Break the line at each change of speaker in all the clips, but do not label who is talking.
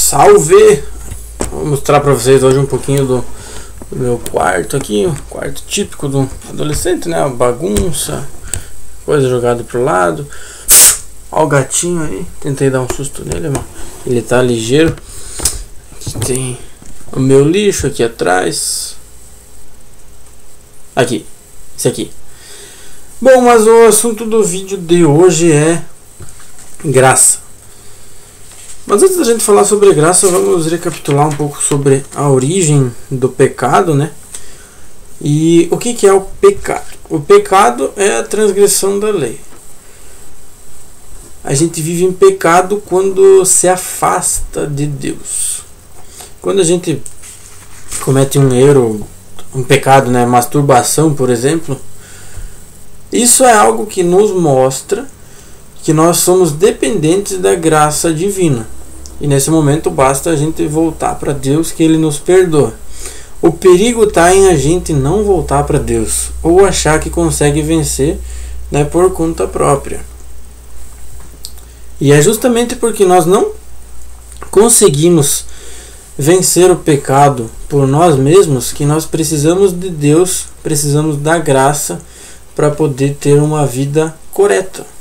Salve! Vou mostrar para vocês hoje um pouquinho do meu quarto aqui, o quarto típico do adolescente, né? Bagunça, coisa jogada pro lado. Ó o gatinho aí, tentei dar um susto nele, mano. Ele tá ligeiro. Aqui tem o meu lixo aqui atrás. Aqui, esse aqui. Bom, mas o assunto do vídeo de hoje é graça. Mas antes da gente falar sobre graça, vamos recapitular um pouco sobre a origem do pecado, né? E o que é o pecado? O pecado é a transgressão da lei. A gente vive em pecado quando se afasta de Deus. Quando a gente comete um erro, um pecado, né? Masturbação, por exemplo. Isso é algo que nos mostra que nós somos dependentes da graça divina. E nesse momento basta a gente voltar para Deus, que Ele nos perdoa. O perigo está em a gente não voltar para Deus ou achar que consegue vencer, né, por conta própria. E é justamente porque nós não conseguimos vencer o pecado por nós mesmos que nós precisamos de Deus, precisamos da graça para poder ter uma vida correta.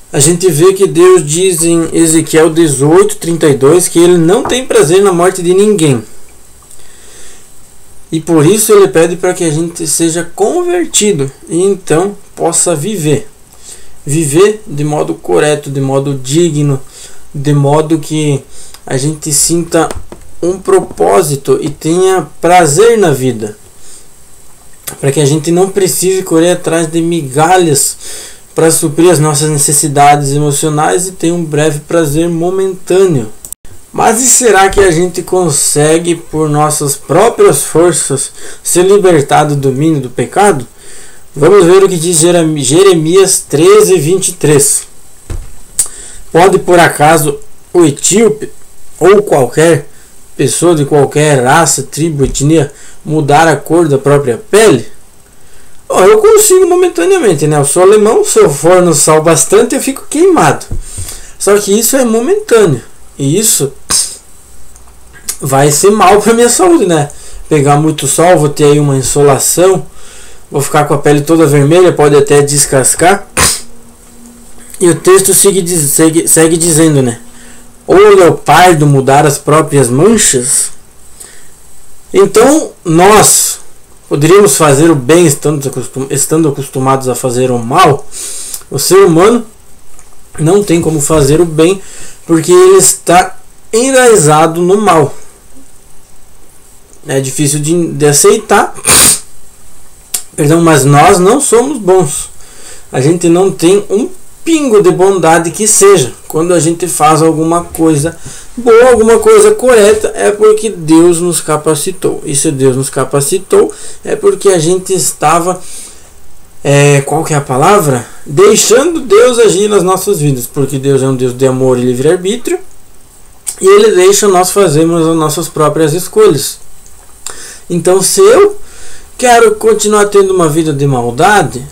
A gente vê que Deus diz em Ezequiel 18:32 que Ele não tem prazer na morte de ninguém. E por isso Ele pede para que a gente seja convertido e então possa viver. Viver de modo correto, de modo digno, de modo que a gente sinta um propósito e tenha prazer na vida. Para que a gente não precise correr atrás de migalhas para suprir as nossas necessidades emocionais e ter um breve prazer momentâneo. Mas e será que a gente consegue, por nossas próprias forças, se libertar do domínio do pecado? Vamos ver o que diz Jeremias 13:23. Pode por acaso o etíope ou qualquer pessoa de qualquer raça, tribo, etnia mudar a cor da própria pele? Eu consigo momentaneamente, né? Eu sou alemão, se eu for no sol bastante eu fico queimado. Só que isso é momentâneo. E isso vai ser mal para minha saúde, né? Pegar muito sol, vou ter aí uma insolação, vou ficar com a pele toda vermelha, pode até descascar. E o texto segue dizendo, né? Ou o leopardo mudar as próprias manchas? Então nós poderíamos fazer o bem estando acostumados a fazer o mal. O ser humano não tem como fazer o bem porque ele está enraizado no mal. É difícil de aceitar. Perdão, mas nós não somos bons. A gente não tem um pingo de bondade que seja. Quando a gente faz alguma coisa boa, alguma coisa correta, é porque Deus nos capacitou. E se Deus nos capacitou, é porque a gente estava, qual que é a palavra? Deixando Deus agir nas nossas vidas. Porque Deus é um Deus de amor e livre-arbítrio. E Ele deixa nós fazermos as nossas próprias escolhas. Então, se eu quero continuar tendo uma vida de maldade,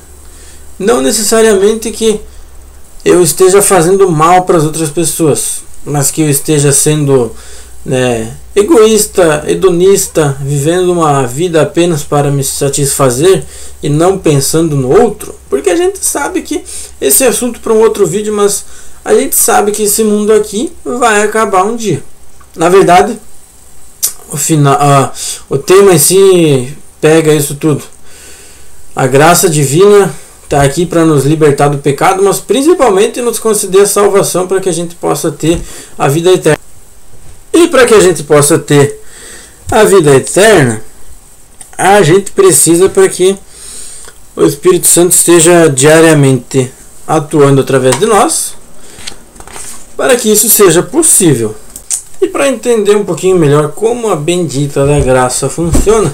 não necessariamente que eu esteja fazendo mal para as outras pessoas, mas que eu esteja sendo, né, egoísta, hedonista, vivendo uma vida apenas para me satisfazer e não pensando no outro, porque a gente sabe que esse é assunto para um outro vídeo, mas a gente sabe que esse mundo aqui vai acabar um dia. Na verdade, o tema em si pega isso tudo. A graça divina está aqui para nos libertar do pecado, mas principalmente nos conceder a salvação para que a gente possa ter a vida eterna. E para que a gente possa ter a vida eterna, a gente precisa para que o Espírito Santo esteja diariamente atuando através de nós, para que isso seja possível. E para entender um pouquinho melhor como a bendita da graça funciona,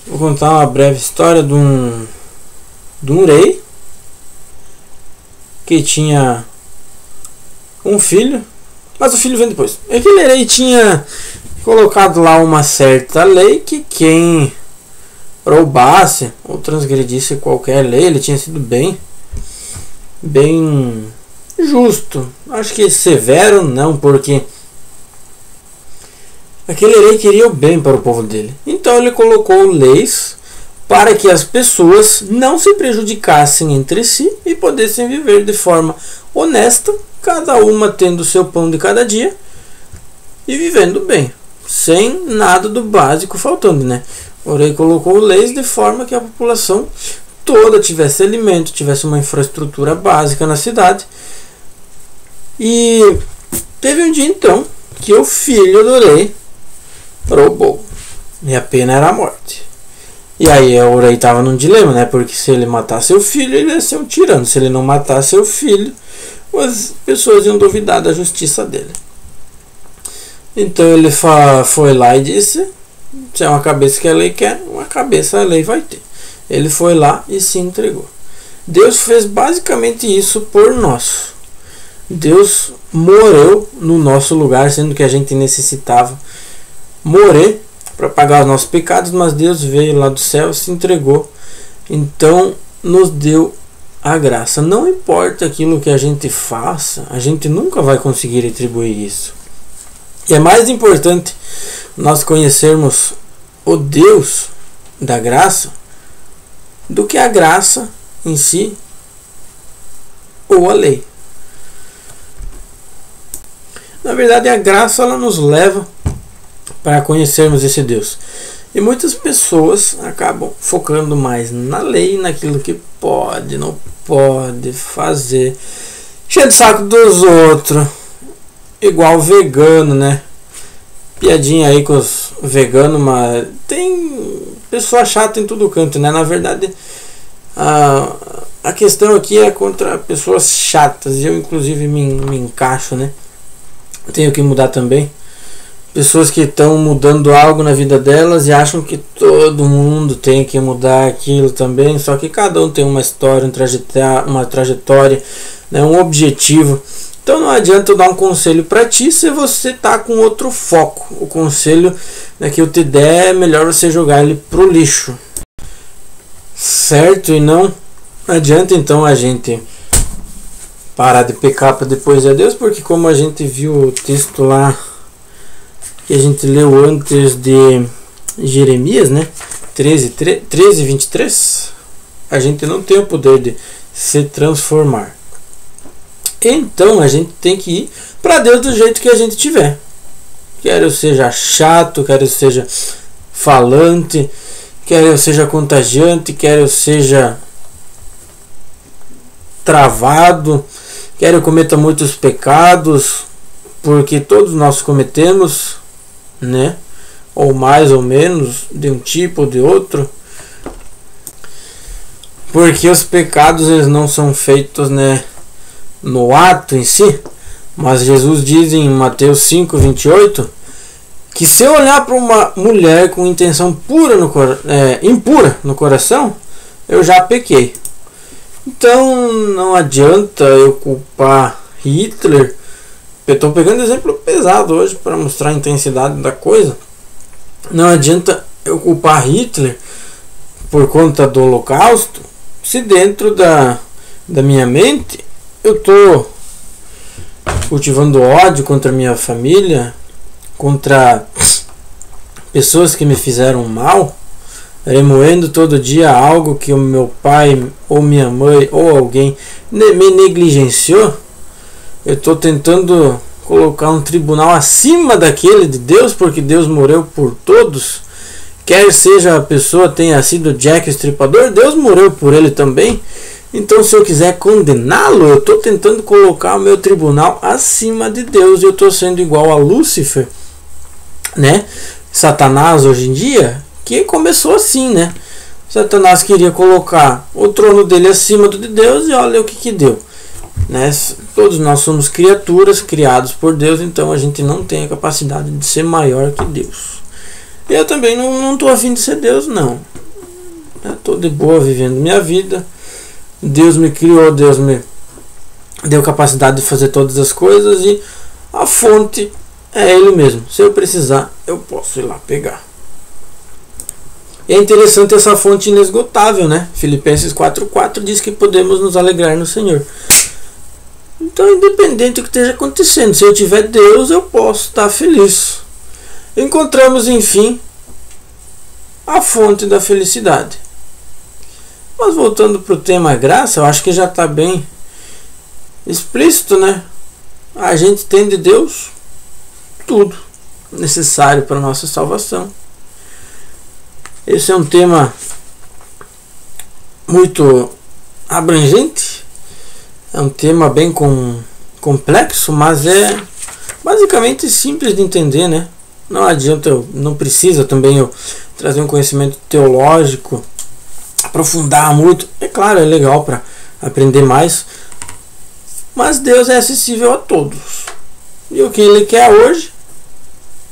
vou contar uma breve história de um rei que tinha um filho, mas o filho vem depois. Aquele rei tinha colocado lá uma certa lei que quem roubasse ou transgredisse qualquer lei, ele tinha sido bem justo. Acho que severo não, porque aquele rei queria o bem para o povo dele. Então ele colocou leis para que as pessoas não se prejudicassem entre si e pudessem viver de forma honesta, cada uma tendo o seu pão de cada dia e vivendo bem, sem nada do básico faltando, né? O rei colocou leis de forma que a população toda tivesse alimento, tivesse uma infraestrutura básica na cidade. E teve um dia então que o filho do rei roubou e a pena era a morte. E aí o rei estava num dilema, né? Porque se ele matasse o filho, ele ia ser um tirano. Se ele não matasse o filho, as pessoas iam duvidar da justiça dele. Então ele foi lá e disse: se é uma cabeça que a lei quer, uma cabeça a lei vai ter. Ele foi lá e se entregou. Deus fez basicamente isso por nós. Deus morreu no nosso lugar, sendo que a gente necessitava morrer para pagar os nossos pecados, mas Deus veio lá do céu, se entregou, então nos deu a graça. Não importa aquilo que a gente faça, a gente nunca vai conseguir retribuir isso. E é mais importante nós conhecermos o Deus da graça do que a graça em si ou a lei. Na verdade, a graça ela nos leva para conhecermos esse Deus. E muitas pessoas acabam focando mais na lei, naquilo que pode, não pode fazer, cheio de saco dos outros, igual vegano, né? Piadinha aí com os veganos, mas tem pessoa chata em todo canto, né? Na verdade, a questão aqui é contra pessoas chatas, e eu inclusive me encaixo, né? Tenho que mudar também. Pessoas que estão mudando algo na vida delas e acham que todo mundo tem que mudar aquilo também, só que cada um tem uma história, uma trajetória, né, um objetivo. Então não adianta eu dar um conselho para ti se você tá com outro foco. O conselho, né, que eu te der é melhor você jogar ele pro lixo, certo? E não adianta então a gente parar de pecar para depois ir a Deus, porque como a gente viu o texto lá que a gente leu antes de Jeremias, né? 13, 23, a gente não tem o poder de se transformar. Então a gente tem que ir para Deus do jeito que a gente tiver. Quer eu seja chato, quer eu seja falante, quer eu seja contagiante, quer eu seja travado, quer eu cometa muitos pecados, porque todos nós cometemos, né? Ou mais ou menos, de um tipo ou de outro. Porque os pecados eles não são feitos, né, no ato em si, mas Jesus diz em Mateus 5:28 que se eu olhar para uma mulher com intenção impura no coração, eu já pequei. Então não adianta eu culpar Hitler. Eu estou pegando exemplo pesado hoje para mostrar a intensidade da coisa. Não adianta eu culpar Hitler por conta do Holocausto, se dentro da minha mente eu estou cultivando ódio contra minha família, contra pessoas que me fizeram mal, remoendo todo dia algo que o meu pai ou minha mãe ou alguém me negligenciou. Eu estou tentando colocar um tribunal acima daquele de Deus, porque Deus morreu por todos. Quer seja a pessoa tenha sido Jack Estripador, Deus morreu por ele também. Então se eu quiser condená-lo, eu estou tentando colocar o meu tribunal acima de Deus. Eu estou sendo igual a Lúcifer, né? Satanás hoje em dia, que começou assim, né? Satanás queria colocar o trono dele acima do de Deus e olha o que deu. Né? Todos nós somos criaturas criados por Deus, então a gente não tem a capacidade de ser maior que Deus. Eu também não estou afim de ser Deus, não. Estou de boa vivendo minha vida. Deus me criou, Deus me deu capacidade de fazer todas as coisas e a fonte é Ele mesmo. Se eu precisar, eu posso ir lá pegar. E é interessante essa fonte inesgotável, né? Filipenses 4:4 diz que podemos nos alegrar no Senhor. Então, independente do que esteja acontecendo, se eu tiver Deus, eu posso estar feliz. encontramos enfim a fonte da felicidade. Mas voltando para o tema graça, eu acho que já está bem explícito, né? A gente tem de Deus tudo necessário para a nossa salvação. Esse é um tema muito abrangente, é um tema bem complexo, mas é basicamente simples de entender, né? Não adianta, não precisa também eu trazer um conhecimento teológico, aprofundar muito. É claro, é legal para aprender mais, mas Deus é acessível a todos. E o que Ele quer hoje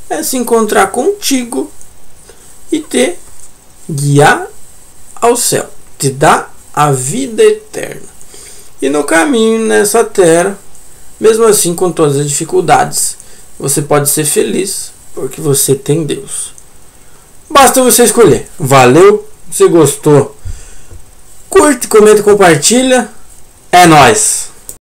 é se encontrar contigo e te guiar ao céu, te dar a vida eterna. E no caminho nessa terra, mesmo assim com todas as dificuldades, você pode ser feliz porque você tem Deus. Basta você escolher. Valeu? Você gostou? Curte, comenta, compartilha. É nóis!